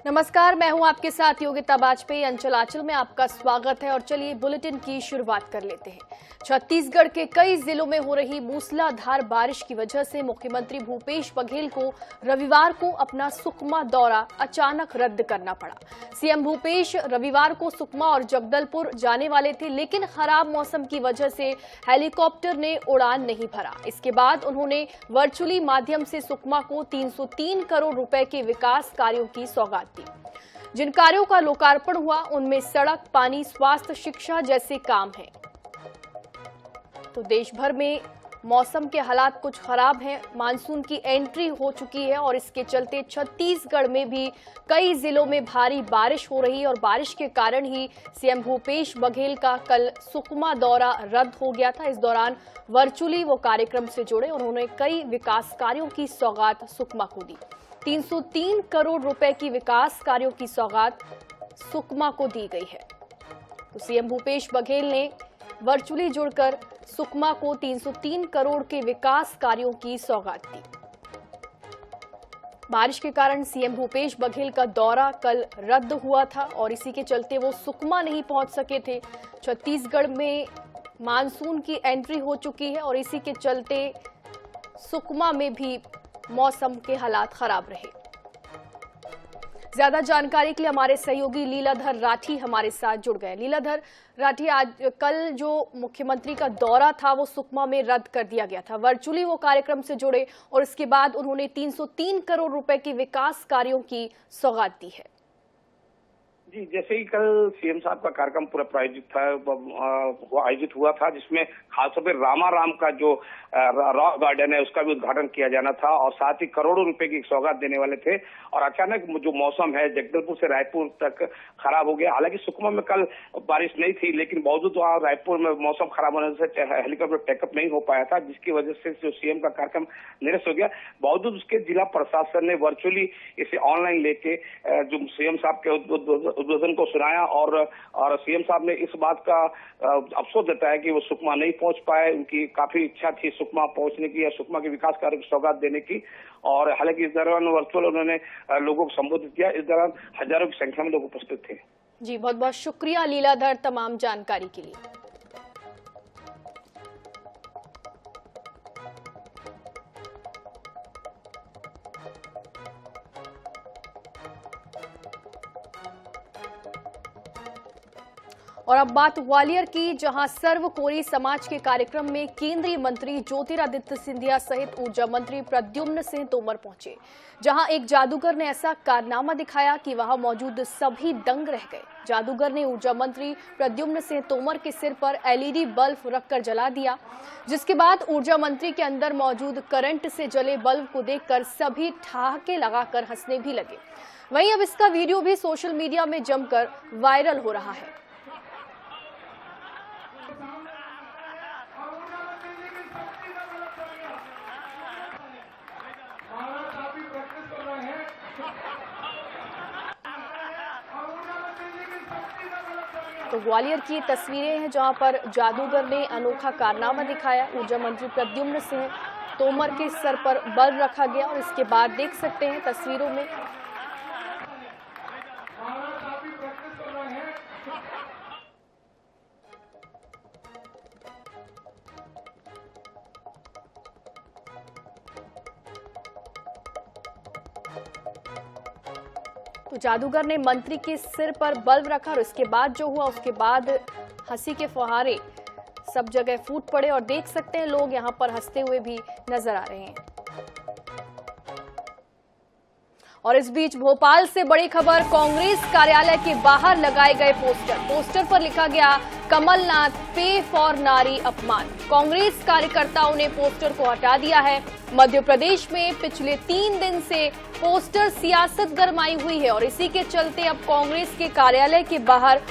नमस्कार, मैं हूं आपके साथ योगिता बाजपेयी। अंचल में आपका स्वागत है और चलिए बुलेटिन की शुरुआत कर लेते हैं। छत्तीसगढ़ के कई जिलों में हो रही मूसलाधार बारिश की वजह से मुख्यमंत्री भूपेश बघेल को रविवार को अपना सुकमा दौरा अचानक रद्द करना पड़ा। सीएम भूपेश रविवार को सुकमा और जगदलपुर जाने वाले थे, लेकिन खराब मौसम की वजह से हेलीकॉप्टर ने उड़ान नहीं भरा। इसके बाद उन्होंने वर्चुअली माध्यम से सुकमा को 303 करोड़ रुपए के विकास कार्यों की सौगात दी। जिन कार्यों का लोकार्पण हुआ उनमें सड़क, पानी, स्वास्थ्य, शिक्षा जैसे काम हैं। तो देश भर में मौसम के हालात कुछ खराब हैं। मानसून की एंट्री हो चुकी है और इसके चलते छत्तीसगढ़ में भी कई जिलों में भारी बारिश हो रही है और बारिश के कारण ही सीएम भूपेश बघेल का कल सुकमा दौरा रद्द हो गया था। इस दौरान वर्चुअली वो कार्यक्रम से जुड़े और उन्होंने कई विकास कार्यों की सौगात सुकमा को दी। 303 करोड़ रुपए की विकास कार्यों की सौगात सुकमा को दी गई है। तो सीएम भूपेश बघेल ने वर्चुअली जुड़कर सुकमा को 303 करोड़ के विकास कार्यों की सौगात दी। बारिश के कारण सीएम भूपेश बघेल का दौरा कल रद्द हुआ था और इसी के चलते वो सुकमा नहीं पहुंच सके थे। छत्तीसगढ़ में मानसून की एंट्री हो चुकी है और इसी के चलते सुकमा में भी मौसम के हालात खराब रहे। ज्यादा जानकारी के लिए हमारे सहयोगी लीलाधर राठी हमारे साथ जुड़ गए। लीलाधर राठी, आज कल जो मुख्यमंत्री का दौरा था वो सुकमा में रद्द कर दिया गया था। वर्चुअली वो कार्यक्रम से जुड़े और इसके बाद उन्होंने 303 करोड़ रुपए के विकास कार्यों की सौगात दी है। जी, जैसे ही कल सीएम साहब का कार्यक्रम पूरा आयोजित हुआ था, जिसमें खासतौर पर रामाराम का जो रॉक गार्डन है उसका भी उद्घाटन किया जाना था और साथ ही करोड़ों रुपए की सौगात देने वाले थे। और अचानक जो मौसम है जगदलपुर से रायपुर तक खराब हो गया। हालांकि सुकमा में कल बारिश नहीं थी, लेकिन बावजूद वहाँ रायपुर में मौसम खराब होने से हेलीकॉप्टर टेकअप नहीं हो पाया था, जिसकी वजह से जो सीएम का कार्यक्रम निरस्त हो गया। बावजूद उसके जिला प्रशासन ने वर्चुअली इसे ऑनलाइन लेके जो सीएम साहब के उद्बोधन को सुनाया और सीएम साहब ने इस बात का अफसोस जताया कि वो सुकमा नहीं पहुंच पाए। उनकी काफी इच्छा थी सुकमा पहुंचने की या सुकमा के विकास कार्य की सौगात देने की। और हालांकि इस दौरान वर्चुअल उन्होंने लोगों को संबोधित किया। इस दौरान हजारों की संख्या में लोग उपस्थित थे। जी, बहुत बहुत शुक्रिया लीलाधर तमाम जानकारी के लिए। और अब बात ग्वालियर की, जहां सर्व कोरी समाज के कार्यक्रम में केंद्रीय मंत्री ज्योतिरादित्य सिंधिया सहित ऊर्जा मंत्री प्रद्युम्न सिंह तोमर पहुंचे। जहां एक जादूगर ने ऐसा कारनामा दिखाया कि वहां मौजूद सभी दंग रह गए। जादूगर ने ऊर्जा मंत्री प्रद्युम्न सिंह तोमर के सिर पर एलईडी बल्ब रखकर जला दिया, जिसके बाद ऊर्जा मंत्री के अंदर मौजूद करंट से जले बल्ब को देखकर सभी ठहाके लगाकर हंसने भी लगे। वहीं अब इसका वीडियो भी सोशल मीडिया में जमकर वायरल हो रहा है। तो ग्वालियर की तस्वीरें हैं जहां पर जादूगर ने अनोखा कारनामा दिखाया। ऊर्जा मंत्री प्रद्युम्न सिंह तोमर के सर पर बल्ब रखा गया और इसके बाद देख सकते हैं तस्वीरों में तो जादूगर ने मंत्री के सिर पर बल्ब रखा और इसके बाद जो हुआ उसके बाद हंसी के फुहारे सब जगह फूट पड़े और देख सकते हैं लोग यहां पर हंसते हुए भी नजर आ रहे हैं। और इस बीच भोपाल से बड़ी खबर, कांग्रेस कार्यालय के बाहर लगाए गए पोस्टर पर लिखा गया कमलनाथ पे फॉर नारी अपमान। कांग्रेस कार्यकर्ताओं ने पोस्टर को हटा दिया है। मध्य प्रदेश में पिछले 3 दिन से पोस्टर सियासत गरमाई हुई है और इसी के चलते अब कांग्रेस के कार्यालय के बाहर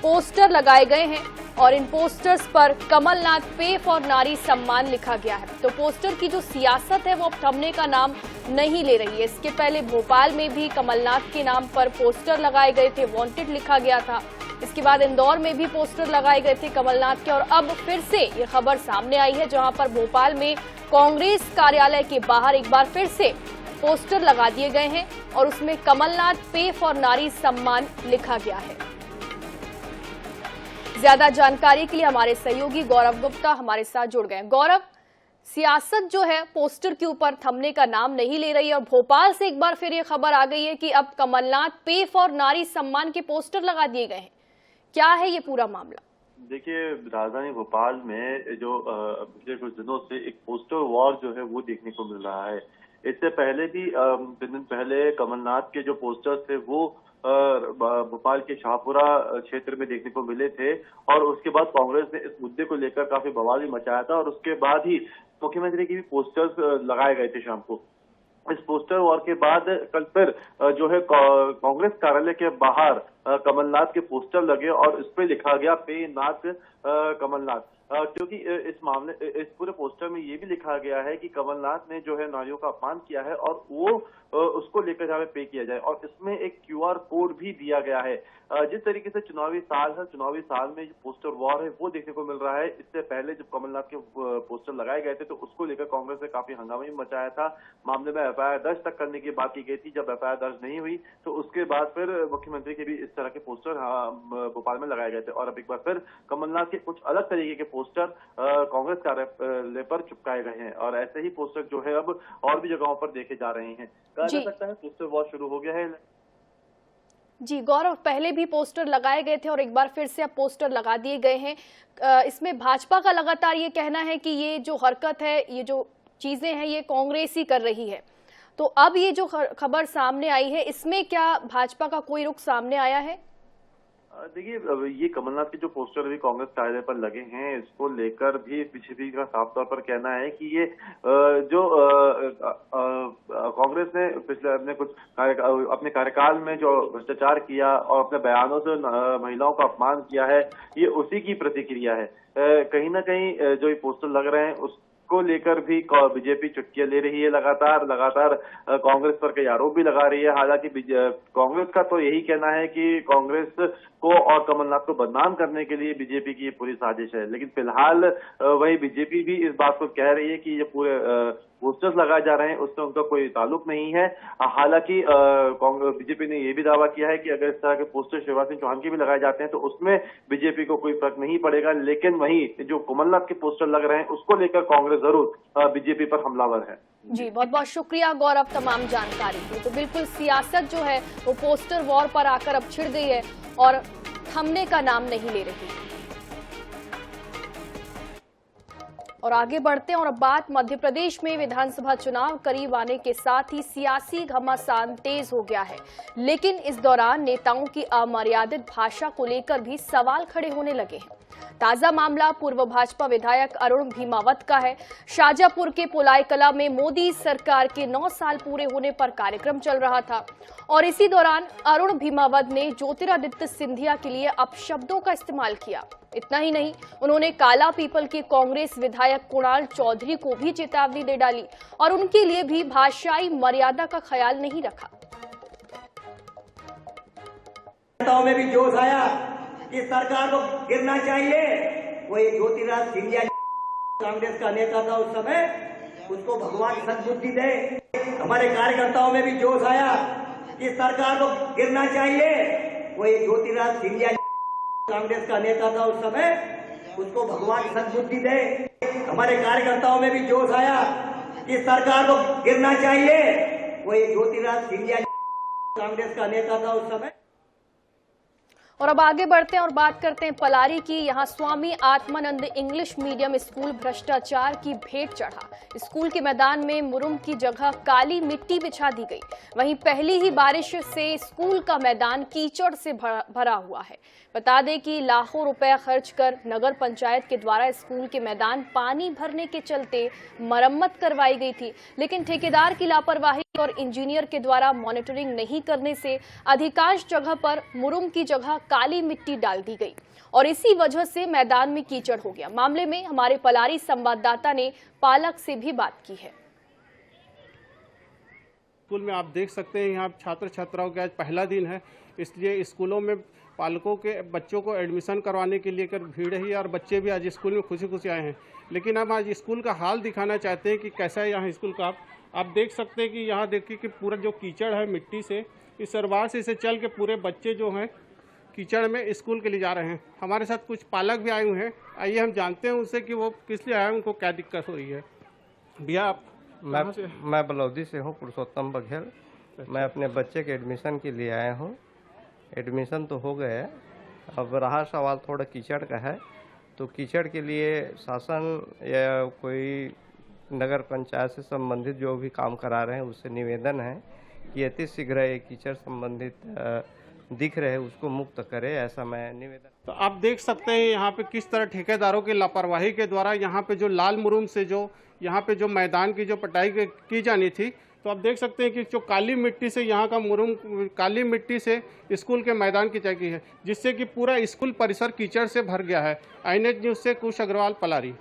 पोस्टर लगाए गए हैं और इन पोस्टर्स पर कमलनाथ पे फॉर नारी सम्मान लिखा गया है। तो पोस्टर की जो सियासत है वो अब थमने का नाम नहीं ले रही है। इसके पहले भोपाल में भी कमलनाथ के नाम पर पोस्टर लगाए गए थे, वांटेड लिखा गया था। इसके बाद इंदौर में भी पोस्टर लगाए गए थे कमलनाथ के और अब फिर से ये खबर सामने आई है जहां पर भोपाल में कांग्रेस कार्यालय के बाहर एक बार फिर से पोस्टर लगा दिए गए हैं और उसमें कमलनाथ पे फॉर नारी सम्मान लिखा गया है। ज्यादा जानकारी के लिए हमारे सहयोगी गौरव गुप्ता हमारे साथ जुड़ गए। गौरव, सियासत जो है पोस्टर के ऊपर थमने का नाम नहीं ले रही है और भोपाल से एक बार फिर ये खबर आ गई है कि अब कमलनाथ पे फॉर नारी सम्मान के पोस्टर लगा दिए गए हैं। क्या है ये पूरा मामला? देखिए, राजधानी भोपाल में जो पिछले कुछ दिनों से एक पोस्टर वॉर जो है वो देखने को मिल रहा है। इससे पहले भी कुछ दिन पहले कमलनाथ के जो पोस्टर्स थे वो भोपाल के शाहपुरा क्षेत्र में देखने को मिले थे और उसके बाद कांग्रेस ने इस मुद्दे को लेकर काफी बवाल भी मचाया था और उसके बाद ही मुख्यमंत्री के भी पोस्टर्स लगाए गए थे शाम को। इस पोस्टर वॉर के बाद कल फिर जो है कांग्रेस कार्यालय के बाहर कमलनाथ के पोस्टर लगे और इस पे लिखा गया पे नाथ कमलनाथ, क्योंकि इस पूरे पोस्टर में ये भी लिखा गया है कि कमलनाथ ने जो है नारियों का अपमान किया है और वो उसको लेकर जहाँ पे किया जाए और इसमें एक QR कोड भी दिया गया है। जिस तरीके से चुनावी साल है, चुनावी साल में जो पोस्टर वॉर है वो देखने को मिल रहा है। इससे पहले जब कमलनाथ के पोस्टर लगाए गए थे तो उसको लेकर कांग्रेस ने काफी हंगामा भी मचाया था। मामले में FIR दर्ज तक करने की बात की गई थी। जब FIR दर्ज नहीं हुई तो उसके बाद फिर मुख्यमंत्री के भी इस तरह के पोस्टर भोपाल में लगाए गए थे और अब एक बार फिर कमलनाथ के कुछ अलग तरीके के पोस्टर कांग्रेस कार्यालय पर चिपकाए गए हैं और ऐसे ही पोस्टर जो है अब और भी जगहों पर देखे जा रहे हैं। कहा जा सकता है पोस्टर वॉर शुरू हो गया है। जी गौरव, पहले भी पोस्टर लगाए गए थे और एक बार फिर से अब पोस्टर लगा दिए गए हैं। इसमें भाजपा का लगातार ये कहना है कि ये जो हरकत है, ये जो चीजें हैं, ये कांग्रेस ही कर रही है। तो अब ये जो खबर सामने आई है, इसमें क्या भाजपा का कोई रुख सामने आया है? देखिए, ये कमलनाथ के जो पोस्टर अभी कांग्रेस कार्यालय पर लगे हैं, इसको लेकर भी बीजेपी का साफ तौर पर कहना है कि ये जो कांग्रेस ने पिछले अपने कार्यकाल में जो भ्रष्टाचार किया और अपने बयानों से महिलाओं का अपमान किया है, ये उसी की प्रतिक्रिया है। कहीं ना कहीं जो ये पोस्टर लग रहे हैं उसको लेकर भी बीजेपी चुटकियां ले रही है। लगातार कांग्रेस पर कई आरोप भी लगा रही है। हालांकि कांग्रेस का तो यही कहना है कि कांग्रेस को और कमलनाथ को बदनाम करने के लिए बीजेपी की ये पूरी साजिश है, लेकिन फिलहाल वही बीजेपी भी इस बात को कह रही है कि ये पूरे पोस्टर्स लगाए जा रहे हैं उससे उनका कोई ताल्लुक नहीं है। हालांकि बीजेपी ने यह भी दावा किया है कि अगर इस तरह के पोस्टर शिवराज सिंह चौहान के भी लगाए जाते हैं तो उसमें बीजेपी को कोई फर्क नहीं पड़ेगा, लेकिन वहीं जो कमलनाथ के पोस्टर लग रहे हैं उसको लेकर कांग्रेस जरूर बीजेपी पर हमलावर है। जी बहुत बहुत शुक्रिया गौरव तमाम जानकारी के। तो बिल्कुल सियासत जो है वो पोस्टर वॉर पर आकर अब छिड़ गई है और थमने का नाम नहीं ले रही। और आगे बढ़ते हैं और अब बात मध्य प्रदेश में विधानसभा चुनाव करीब आने के साथ ही सियासी घमासान तेज हो गया है, लेकिन इस दौरान नेताओं की अमर्यादित भाषा को लेकर भी सवाल खड़े होने लगे हैं। ताजा मामला पूर्व भाजपा विधायक अरुण भीमावत का है। शाजापुर के पुलाई कला में मोदी सरकार के 9 साल पूरे होने पर कार्यक्रम चल रहा था और इसी दौरान अरुण भीमावत ने ज्योतिरादित्य सिंधिया के लिए अपशब्दों का इस्तेमाल किया। इतना ही नहीं, उन्होंने काला पीपल के कांग्रेस विधायक कुणाल चौधरी को भी चेतावनी दे डाली और उनके लिए भी भाषाई मर्यादा का ख्याल नहीं रखा। में भी जोश आया कि सरकार को गिरना चाहिए। वो ये ज्योतिरादित्य सिंधिया कांग्रेस का नेता था उस समय, उसको भगवान सद्बुद्धि दे। हमारे कार्यकर्ताओं में भी जोश आया कि सरकार को गिरना चाहिए। वो ये ज्योतिरादित्य सिंधिया कांग्रेस का नेता था उस समय, उसको भगवान सद्बुद्धि दे। हमारे कार्यकर्ताओं में भी जोश आया कि सरकार को गिरना चाहिए। वो ये ज्योतिरादित्य सिंधिया कांग्रेस का नेता था उस समय। और अब आगे बढ़ते हैं और बात करते हैं पलारी की। यहाँ Swami Atmanand English medium school भ्रष्टाचार की भेंट चढ़ा। स्कूल के मैदान में मुरुम की जगह काली मिट्टी बिछा दी गई। वहीं पहली ही बारिश से स्कूल का मैदान कीचड़ से भरा हुआ है। बता दें कि लाखों रुपए खर्च कर नगर पंचायत के द्वारा स्कूल के मैदान पानी भरने के चलते मरम्मत करवाई गई थी, लेकिन ठेकेदार की लापरवाही और इंजीनियर के द्वारा मॉनिटरिंग नहीं करने से अधिकांश जगह पर मुरुम की जगह काली मिट्टी डाल दी गई और इसी वजह से मैदान में कीचड़ हो गया। मामले में हमारे पलारी संवाददाता ने पालक से भी बात की है। स्कूल में आप देख सकते हैं यहाँ छात्र छात्राओं के आज पहला दिन है, इसलिए स्कूलों में पालकों के बच्चों को एडमिशन करवाने के लिए भीड़ है और बच्चे भी आज स्कूल में खुशी खुशी आए हैं। लेकिन हम आज स्कूल का हाल दिखाना चाहते हैं कि कैसा है यहाँ स्कूल का। आप देख सकते हैं कि यहाँ देखिए कि पूरा जो कीचड़ है मिट्टी से, इस सरवार से चल के पूरे बच्चे जो हैं कीचड़ में स्कूल के लिए जा रहे हैं। हमारे साथ कुछ पालक भी आए हुए हैं, आइए हम जानते हैं उनसे कि वो किस लिए आए हैं, उनको क्या दिक्कत हो रही है। भैया आप कहाँ से? मैं बलौदी से हूँ, पुरुषोत्तम बघेल। मैं अपने बच्चे के एडमिशन के लिए आया हूँ। एडमिशन तो हो गए, अब रहा सवाल थोड़ा कीचड़ का है। तो कीचड़ के लिए शासन या कोई नगर पंचायत से संबंधित जो भी काम करा रहे हैं उससे निवेदन है कि अति शीघ्र ये कीचड़ संबंधित दिख रहे उसको मुक्त करे, ऐसा मैं निवेदन। तो आप देख सकते हैं यहाँ पे किस तरह ठेकेदारों की लापरवाही के द्वारा यहाँ पे जो लाल मुरुम से जो यहाँ पे जो मैदान की जो पटाई की जानी थी, तो आप देख सकते हैं कि जो काली मिट्टी से यहाँ का मुरुम काली मिट्टी से स्कूल के मैदान की चौकी है, जिससे कि पूरा स्कूल परिसर कीचड़ से भर गया है। INET न्यूज़ से कुश अग्रवाल, पलारी।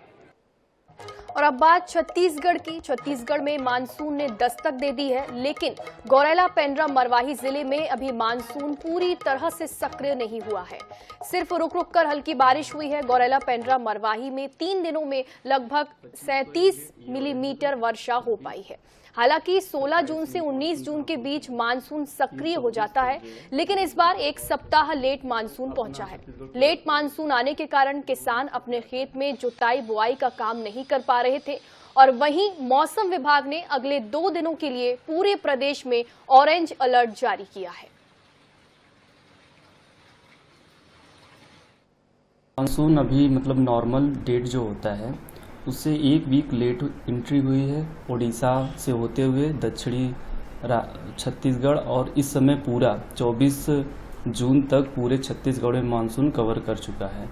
और अब बात छत्तीसगढ़ की। छत्तीसगढ़ में मानसून ने दस्तक दे दी है, लेकिन गौरेला, पेंड्रा, मरवाही जिले में अभी मानसून पूरी तरह से सक्रिय नहीं हुआ है। सिर्फ रुक रुक कर हल्की बारिश हुई है। गौरेला, पेंड्रा, मरवाही में 3 दिनों में लगभग 37 मिलीमीटर वर्षा हो पाई है। हालांकि 16 जून से 19 जून के बीच मानसून सक्रिय हो जाता है, लेकिन इस बार 1 सप्ताह लेट मानसून पहुंचा है। लेट मानसून आने के कारण किसान अपने खेत में जुताई बुआई का काम नहीं कर पा रहे थे, और वहीं मौसम विभाग ने अगले 2 दिनों के लिए पूरे प्रदेश में ऑरेंज अलर्ट जारी किया है। मानसून अभी मतलब नॉर्मल डेट जो होता है उससे 1 वीक लेट एंट्री हुई है उड़ीसा से होते हुए दक्षिणी छत्तीसगढ़, और इस समय पूरा 24 जून तक पूरे छत्तीसगढ़ में मानसून कवर कर चुका है।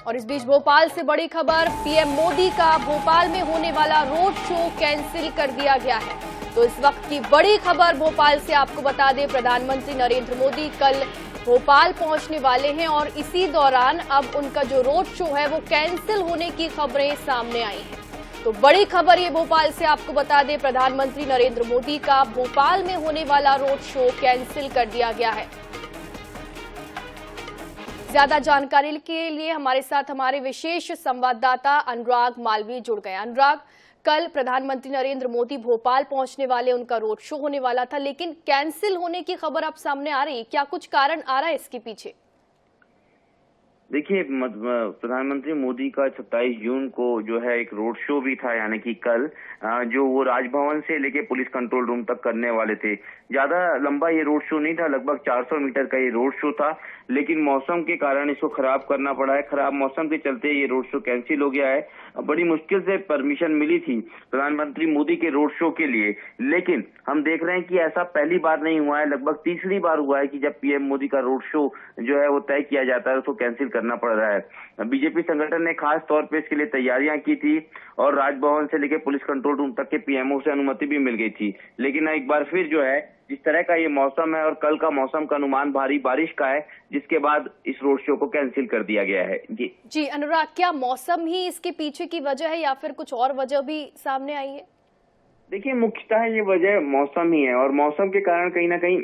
और इस बीच भोपाल से बड़ी खबर, पीएम मोदी का भोपाल में होने वाला रोड शो कैंसिल कर दिया गया है। तो इस वक्त की बड़ी खबर भोपाल से आपको बता दें, प्रधानमंत्री नरेंद्र मोदी कल भोपाल पहुंचने वाले हैं और इसी दौरान अब उनका जो रोड शो है वो कैंसिल होने की खबरें सामने आई हैं। तो बड़ी खबर ये भोपाल से आपको बता दें, प्रधानमंत्री नरेंद्र मोदी का भोपाल में होने वाला रोड शो कैंसिल कर दिया गया है। ज्यादा जानकारी के लिए हमारे साथ हमारे विशेष संवाददाता अनुराग मालवीय जुड़ गए। अनुराग, कल प्रधानमंत्री नरेंद्र मोदी भोपाल पहुंचने वाले, उनका रोड शो होने वाला था, लेकिन कैंसिल होने की खबर अब सामने आ रही है। क्या कुछ कारण आ रहा है इसके पीछे? देखिए, प्रधानमंत्री मोदी का 27 जून को जो है एक रोड शो भी था, यानी कि कल जो वो राजभवन से लेके पुलिस कंट्रोल रूम तक करने वाले थे। ज्यादा लंबा ये रोड शो नहीं था, लगभग 400 मीटर का ये रोड शो था, लेकिन मौसम के कारण इसको खराब करना पड़ा है। खराब मौसम के चलते ये रोड शो कैंसिल हो गया है। बड़ी मुश्किल से परमिशन मिली थी प्रधानमंत्री मोदी के रोड शो के लिए, लेकिन हम देख रहे हैं कि ऐसा पहली बार नहीं हुआ है, लगभग तीसरी बार हुआ है कि जब पीएम मोदी का रोड शो जो है वो तय किया जाता है उसको कैंसिल करना पड़ रहा है। बीजेपी संगठन ने खास तौर पे इसके लिए तैयारियां की थी और राजभवन से लेकर पुलिस कंट्रोल रूम तक के पीएमओ से अनुमति भी मिल गई थी, लेकिन एक बार फिर जो है जिस तरह का ये मौसम है और कल का मौसम का अनुमान भारी बारिश का है, जिसके बाद इस रोड शो को कैंसिल कर दिया गया है। जी अनुराग, क्या मौसम ही इसके पीछे की वजह है या फिर कुछ और वजह भी सामने आई है? देखिए, मुख्यतः ये वजह मौसम ही है और मौसम के कारण कहीं ना कहीं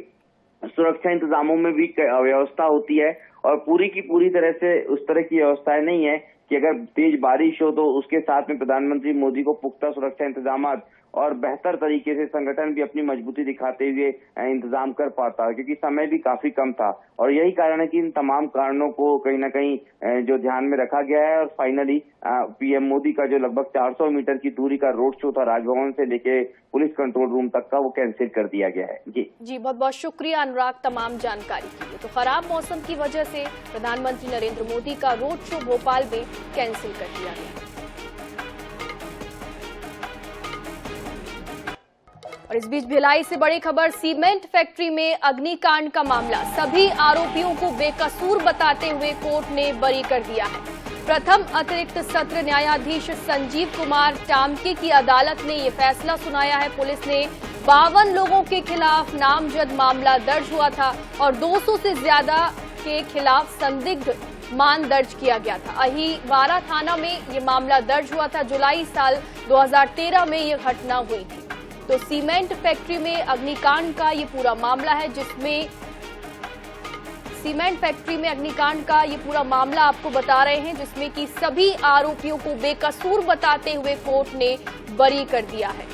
सुरक्षा इंतजामों में भी अव्यवस्था होती है और पूरी की पूरी तरह से उस तरह की व्यवस्थाएं नहीं है कि अगर तेज बारिश हो तो उसके साथ में प्रधानमंत्री मोदी को पुख्ता सुरक्षा इंतजाम और बेहतर तरीके से संगठन भी अपनी मजबूती दिखाते हुए इंतजाम कर पाता, क्योंकि समय भी काफी कम था। और यही कारण है कि इन तमाम कारणों को कहीं ना कहीं जो ध्यान में रखा गया है और फाइनली पीएम मोदी का जो लगभग 400 मीटर की दूरी का रोड शो था राजभवन से लेके पुलिस कंट्रोल रूम तक का, वो कैंसिल कर दिया गया है। जी बहुत बहुत शुक्रिया अनुराग तमाम जानकारी के लिए। तो खराब मौसम की वजह से प्रधानमंत्री नरेंद्र मोदी का रोड शो भोपाल में कैंसिल कर दिया गया। और इस बीच भिलाई से बड़ी खबर, सीमेंट फैक्ट्री में अग्निकांड का मामला, सभी आरोपियों को बेकसूर बताते हुए कोर्ट ने बरी कर दिया है। प्रथम अतिरिक्त सत्र न्यायाधीश संजीव कुमार टामके की अदालत ने ये फैसला सुनाया है। पुलिस ने 52 लोगों के खिलाफ नामजद मामला दर्ज हुआ था और 200 से ज्यादा के खिलाफ संदिग्ध मान दर्ज किया गया था। अहिवारा थाना में ये मामला दर्ज हुआ था। जुलाई साल 2013 में ये घटना हुई थी। तो सीमेंट फैक्ट्री में अग्निकांड का ये पूरा मामला है, जिसमें सीमेंट फैक्ट्री में अग्निकांड का ये पूरा मामला आपको बता रहे हैं, जिसमें कि सभी आरोपियों को बेकसूर बताते हुए कोर्ट ने बरी कर दिया है।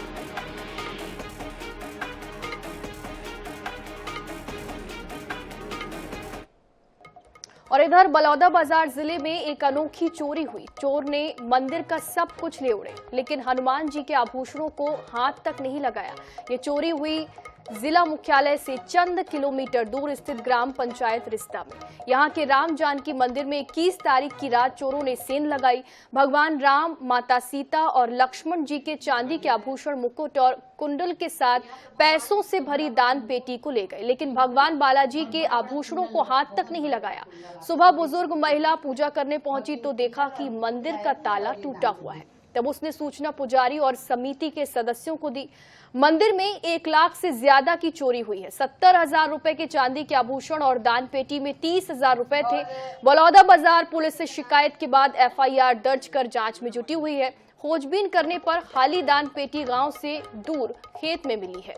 और इधर बलौदाबाजार जिले में एक अनोखी चोरी हुई। चोर ने मंदिर का सब कुछ ले उड़े, लेकिन हनुमान जी के आभूषणों को हाथ तक नहीं लगाया। ये चोरी हुई जिला मुख्यालय से चंद किलोमीटर दूर स्थित ग्राम पंचायत रिश्ता में। यहाँ के राम जानकी मंदिर में 21 तारीख की रात चोरों ने सेंध लगाई। भगवान राम, माता सीता और लक्ष्मण जी के चांदी के आभूषण, मुकुट और कुंडल के साथ पैसों से भरी दान पेटी को ले गए, लेकिन भगवान बालाजी के आभूषणों को हाथ तक नहीं लगाया। सुबह बुजुर्ग महिला पूजा करने पहुंची तो देखा कि मंदिर का ताला टूटा हुआ है। तब उसने सूचना पुजारी और समिति के सदस्यों को दी। मंदिर में 1 लाख से ज्यादा की चोरी हुई है। 70,000 रुपए के चांदी के आभूषण और दान पेटी में 30,000 रुपए थे। बलौदाबाजार पुलिस से शिकायत के बाद FIR दर्ज कर जांच में जुटी हुई है। खोजबीन करने पर खाली दान पेटी गांव से दूर खेत में मिली है।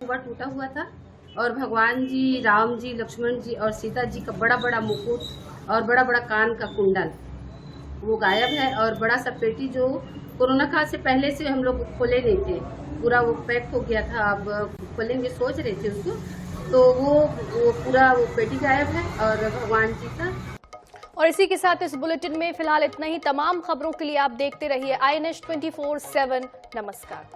टूटा हुआ था और भगवान जी, राम जी, लक्ष्मण जी और सीता जी का बड़ा बड़ा मुकुट और बड़ा बड़ा कान का कुंडल वो गायब है। और बड़ा सा पेटी जो कोरोना काल से पहले से हम लोग खोले नहीं थे, पूरा वो पैक हो गया था। अब खोलेंगे सोच रहे थे उसको, तो वो पूरा वो पेटी गायब है और भगवान जी का। और इसी के साथ इस बुलेटिन में फिलहाल इतना ही। तमाम खबरों के लिए आप देखते रहिए INS 24/7। नमस्कार।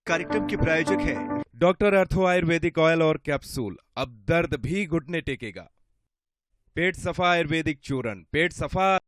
कार्यक्रम के प्रायोजक है डॉक्टर अर्थो आयुर्वेदिक ऑयल और कैप्सूल। अब दर्द भी घुटने टेकेगा। पेट सफा आयुर्वेदिक चूर्ण, पेट सफा